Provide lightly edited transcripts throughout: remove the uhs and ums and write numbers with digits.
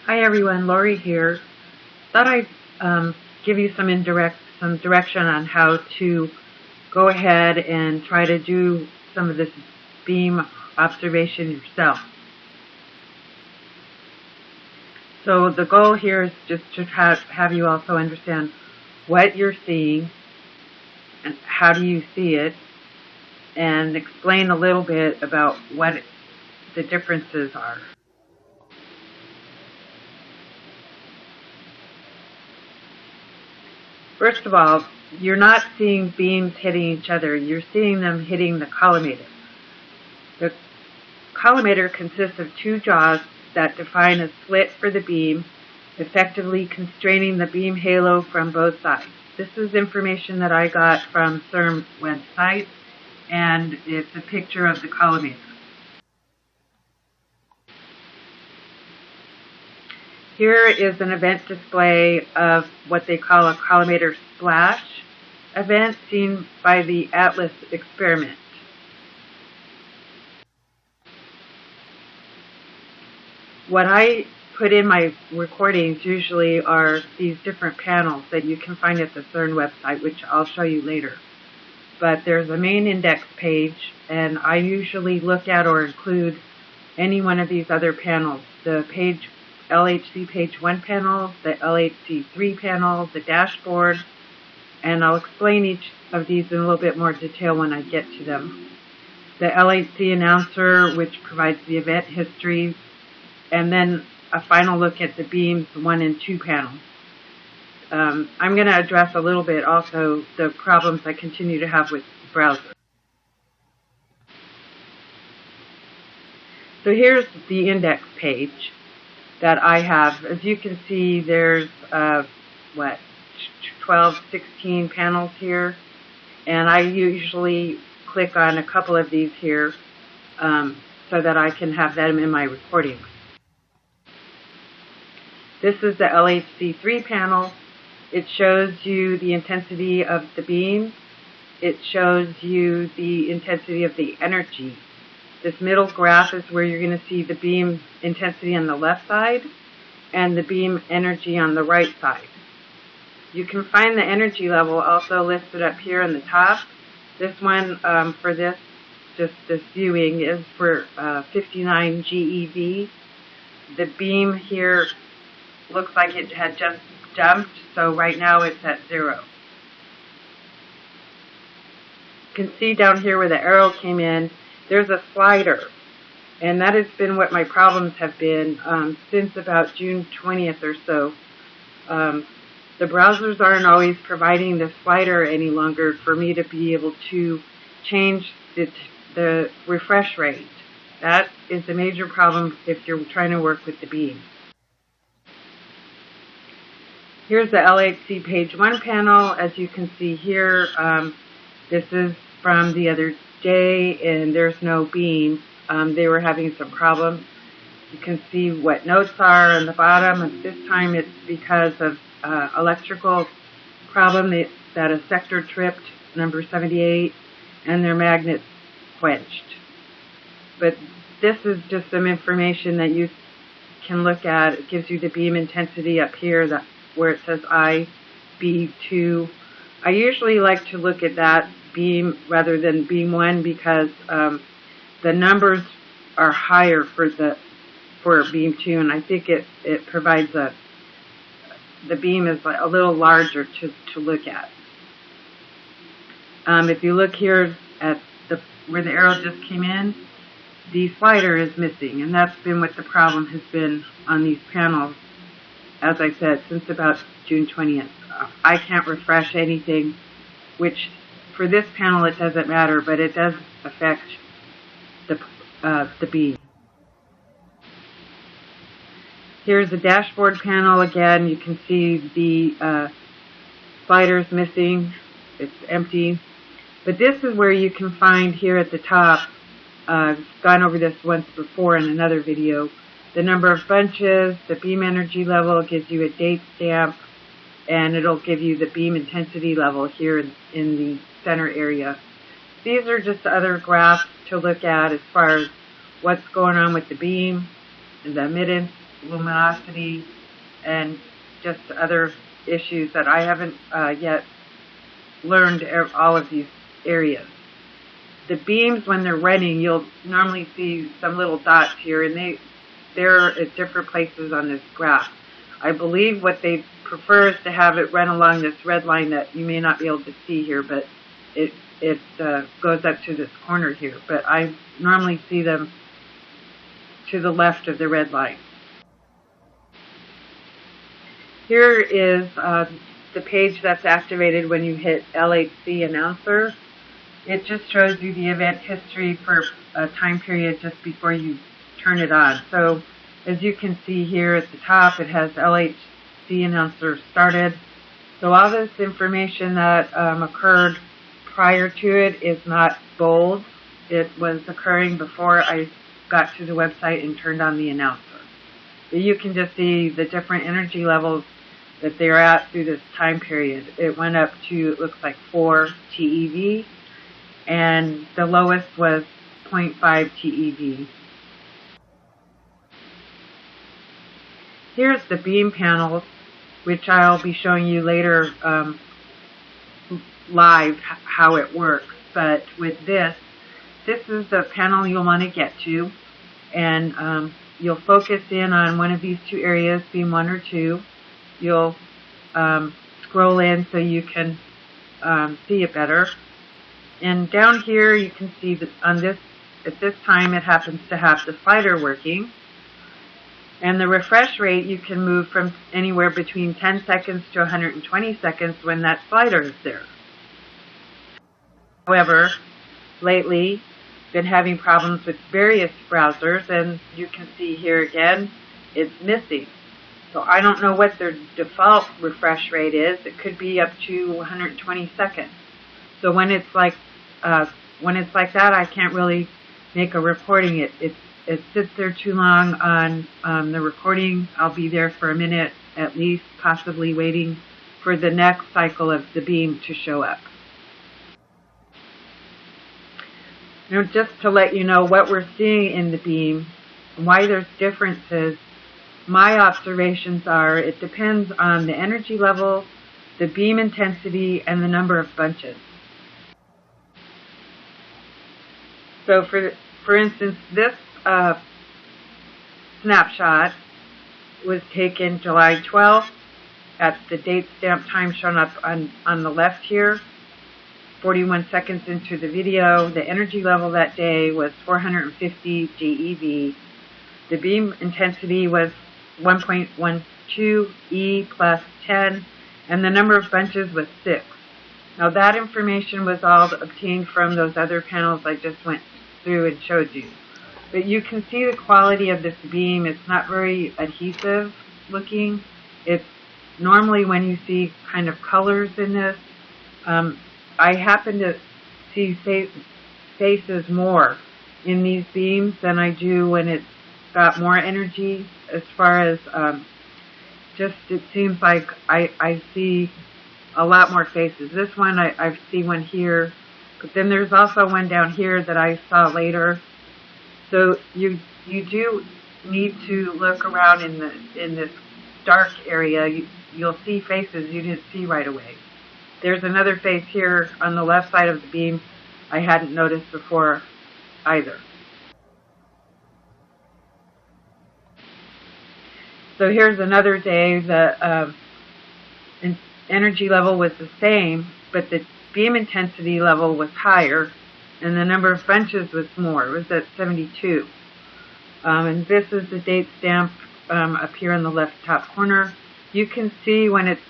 Hi everyone, Lori here. Thought I'd give you some direction on how to go ahead and try to do some of this beam observation yourself. So the goal here is just to have you also understand what you're seeing and how do you see it, and explain a little bit about what the differences are. First of all, you're not seeing beams hitting each other, you're seeing them hitting the collimator. The collimator consists of two jaws that define a slit for the beam, effectively constraining the beam halo from both sides. This is information that I got from CERN website, and it's a picture of the collimator. Here is an event display of what they call a collimator splash event seen by the Atlas experiment. What I put in my recordings usually are these different panels that you can find at the CERN website, which I'll show you later. But there's a main index page, and I usually look at or include any one of these other panels. The LHC page 1 panel, the LHC 3 panel, the dashboard, and I'll explain each of these in a little bit more detail when I get to them. The LHC announcer, which provides the event histories, and then a final look at the beams 1 and 2 panels. I'm going to address a little bit also the problems I continue to have with the browser. So here's the index page that I have. As you can see, there's 12, 16 panels here, and I usually click on a couple of these here so that I can have them in my recordings. This is the LHC3 panel. It shows you the intensity of the beam. It shows you the intensity of the energy. This middle graph is where you're going to see the beam intensity on the left side and the beam energy on the right side. You can find the energy level also listed up here on the top. This one for this viewing is for 59 GeV. The beam here looks like it had just jumped, so right now it's at 0. You can see down here where the arrow came in, there's a slider, and that has been what my problems have been since about June 20th or so. The browsers aren't always providing the slider any longer for me to be able to change the refresh rate. That is a major problem if you're trying to work with the beam. Here's the LHC page 1 panel. As you can see here, this is from the other day, and there's no beam. They were having some problems. You can see what notes are on the bottom, and this time it's because of electrical problem that a sector tripped, number 78, and their magnets quenched. But this is just some information that you can look at. It gives you the beam intensity up here where it says IB2. I usually like to look at that beam rather than beam 1 because the numbers are higher for beam 2, and I think it provides the beam is a little larger to look at. If you look here at where the arrow just came in, the slider is missing, and that's been what the problem has been on these panels, as I said, since about June 20th. I can't refresh anything, which for this panel it doesn't matter, but it does affect the beam. Here's the dashboard panel again. You can see the slider's missing. It's empty. But this is where you can find here at the top, I've gone over this once before in another video, the number of bunches, the beam energy level, gives you a date stamp, and it'll give you the beam intensity level here in the center area. These are just other graphs to look at as far as what's going on with the beam, the emittance, luminosity and just other issues that I haven't yet learned all of these areas. The beams, when they're running, you'll normally see some little dots here, and they're at different places on this graph. I believe what they prefer is to have it run along this red line that you may not be able to see here, but it goes up to this corner here. But I normally see them to the left of the red line. Here is the page that's activated when you hit LHC announcer. It just shows you the event history for a time period just before you turn it on. So as you can see here at the top, it has LHC announcer started. So all this information that occurred prior to it is not bold. It was occurring before I got to the website and turned on the announcer. But you can just see the different energy levels that they're at through this time period. It went up to, it looks like 4 TeV, and the lowest was 0.5 TeV. Here's the beam panels, which I'll be showing you later live how it works. But with this is the panel you'll want to get to, and you'll focus in on one of these two areas, beam 1 or 2. You'll scroll in so you can see it better. And down here you can see that at this time it happens to have the slider working. And the refresh rate you can move from anywhere between 10 seconds to 120 seconds when that slider is there. However, lately been having problems with various browsers, and you can see here again it's missing. So I don't know what their default refresh rate is. It could be up to 120 seconds. So when it's like that, I can't really make a recording. It sits there too long on the recording. I'll be there for a minute at least, possibly waiting for the next cycle of the beam to show up. Now, just to let you know what we're seeing in the beam, and why there's differences, my observations are it depends on the energy level, the beam intensity, and the number of bunches. So for instance, this snapshot was taken July 12th at the date stamp time shown up on the left here. 41 seconds into the video, the energy level that day was 450 GeV. The beam intensity was 1.12 E plus 10, and the number of bunches was 6. Now that information was all obtained from those other panels I just went through and showed you. But you can see the quality of this beam. It's not very adhesive looking. It's normally when you see kind of colors in this, I happen to see faces more in these beams than I do when it's got more energy. As far as just it seems like I see a lot more faces. This one I see one here, but then there's also one down here that I saw later. So you do need to look around in this dark area. You'll see faces you didn't see right away. There's another face here on the left side of the beam I hadn't noticed before either. So here's another day. The energy level was the same, but the beam intensity level was higher, and the number of bunches was more. It was at 72. And this is the date stamp up here in the left top corner. You can see when it's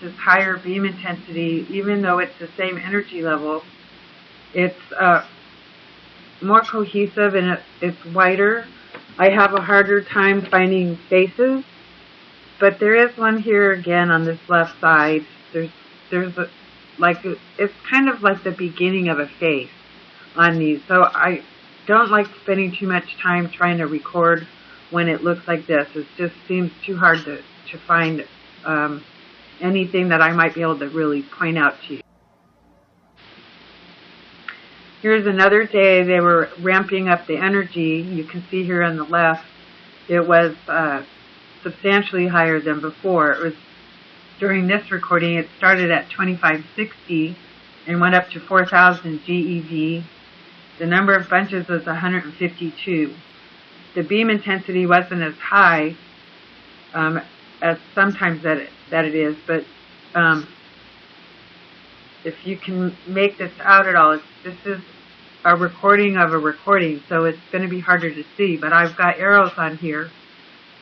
this higher beam intensity, even though it's the same energy level, it's more cohesive and it's whiter. I have a harder time finding faces, but there is one here again on this left side. There's it's kind of like the beginning of a face on these. So I don't like spending too much time trying to record when it looks like this. It just seems too hard to find anything that I might be able to really point out to you. Here's another day they were ramping up the energy. You can see here on the left it was substantially higher than before. It was during this recording, it started at 2560 and went up to 4,000 GeV. The number of bunches was 152. The beam intensity wasn't as high as sometimes that it is, but if you can make this out at all, this is a recording of a recording, so it's going to be harder to see, but I've got arrows on here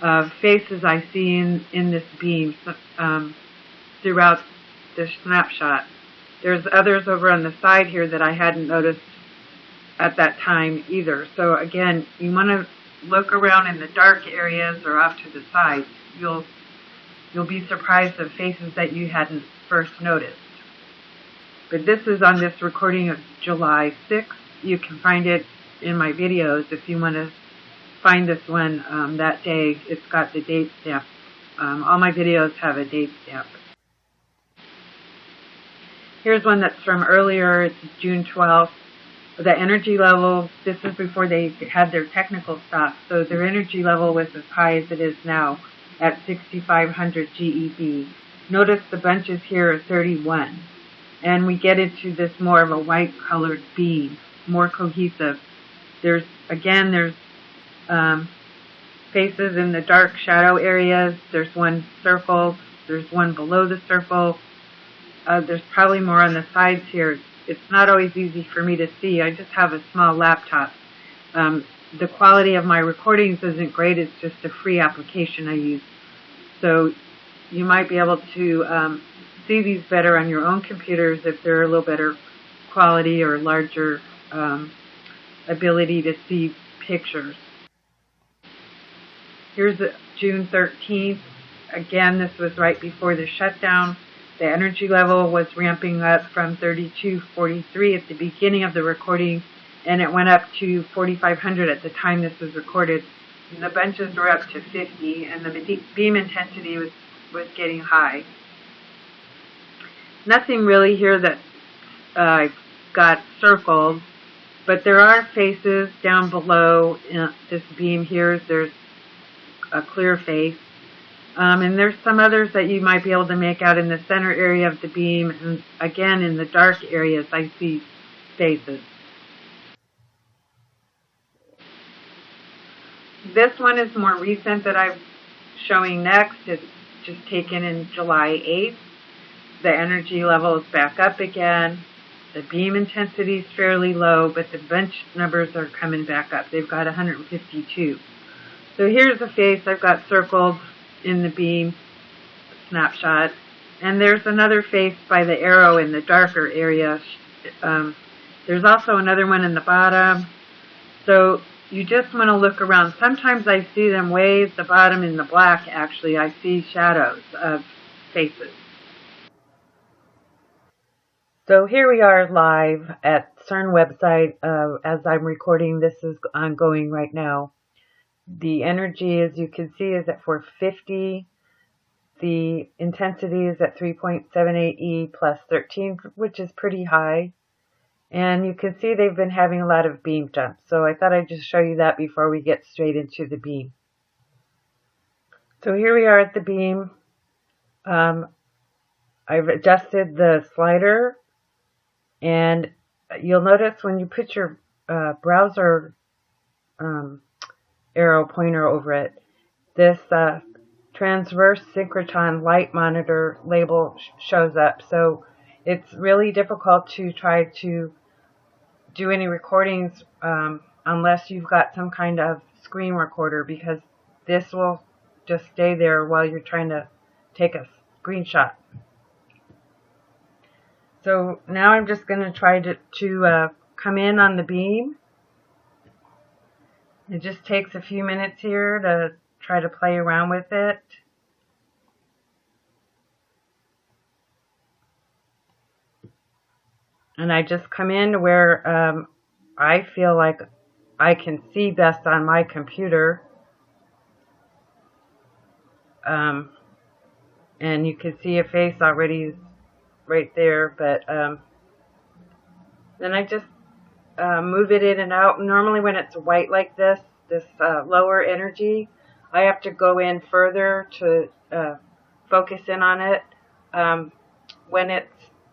of faces I see in this beam throughout the snapshot. There's others over on the side here that I hadn't noticed at that time either. So again, you want to look around in the dark areas or off to the side. You'll be surprised at faces that you hadn't first noticed. But this is on this recording of July 6th. You can find it in my videos if you want to find this one that day. It's got the date stamp. All my videos have a date stamp. Here's one that's from earlier. It's June 12th. The energy level, this is before they had their technical stop, so their energy level was as high as it is now at 6,500 GeV. Notice the bunches here are 31. And we get into this more of a white colored beam, more cohesive. There's faces in the dark shadow areas. There's one circle. There's one below the circle. There's probably more on the sides here. It's not always easy for me to see. I just have a small laptop. The quality of my recordings isn't great. It's just a free application I use. So you might be able to see these better on your own computers if they're a little better quality or larger ability to see pictures. Here's June 13th. Again, this was right before the shutdown. The energy level was ramping up from 3243 at the beginning of the recording, and it went up to 4,500 at the time this was recorded. And the bunches were up to 50, and the beam intensity was getting high. Nothing really here that I've got circled, but there are faces down below this beam here. There's a clear face. And there's some others that you might be able to make out in the center area of the beam. And again, in the dark areas, I see faces. This one is more recent that I'm showing next. It's just taken in July 8th. The energy level is back up again. The beam intensity is fairly low, but the bunch numbers are coming back up. They've got 152. So here's a face I've got circled in the beam snapshot, and there's another face by the arrow in the darker area. There's also another one in the bottom. So you just want to look around. Sometimes I see them way at the bottom in the black. Actually, I see shadows of faces. So here we are live at CERN website. As I'm recording, this is ongoing right now. The energy, as you can see, is at 450. The intensity is at 3.78 E plus 13, which is pretty high. And you can see they've been having a lot of beam jumps. So I thought I'd just show you that before we get straight into the beam. So here we are at the beam. I've adjusted the slider. And you'll notice when you put your browser arrow pointer over it, this transverse synchrotron light monitor label shows up. So it's really difficult to try to do any recordings unless you've got some kind of screen recorder, because this will just stay there while you're trying to take a screenshot. So now I'm just going to try to come in on the beam. It just takes a few minutes here to try to play around with it. And I just come in to where I feel like I can see best on my computer. And you can see a face already right there, but then I just move it in and out. Normally when it's white like this lower energy, I have to go in further to focus in on it. When it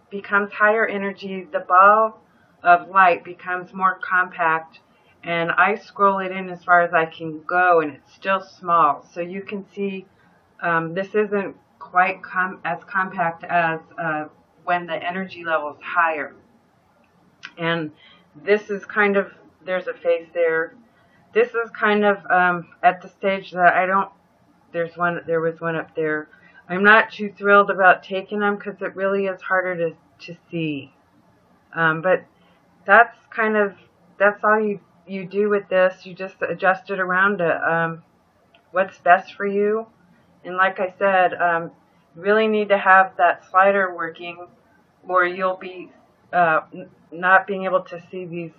becomes higher energy, the ball of light becomes more compact, and I scroll it in as far as I can go, and it's still small. So you can see this isn't quite as compact as when the energy level is higher. And this is kind of, there's a face there. This is kind of at the stage that I don't, there was one up there. I'm not too thrilled about taking them because it really is harder to see. But that's kind of, that's all you do with this. You just adjust it around to what's best for you. And like I said, you really need to have that slider working, or you'll be not being able to see these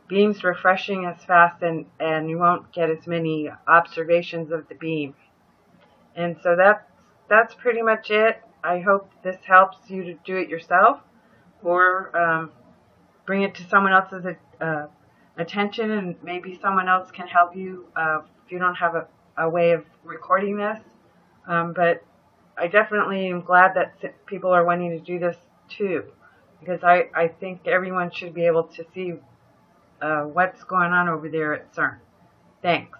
beams refreshing as fast, and you won't get as many observations of the beam. And so that's pretty much it. I hope this helps you to do it yourself, or bring it to someone else's attention, and maybe someone else can help you if you don't have a way of recording this. But I definitely am glad that people are wanting to do this too, because I think everyone should be able to see what's going on over there at CERN. Thanks.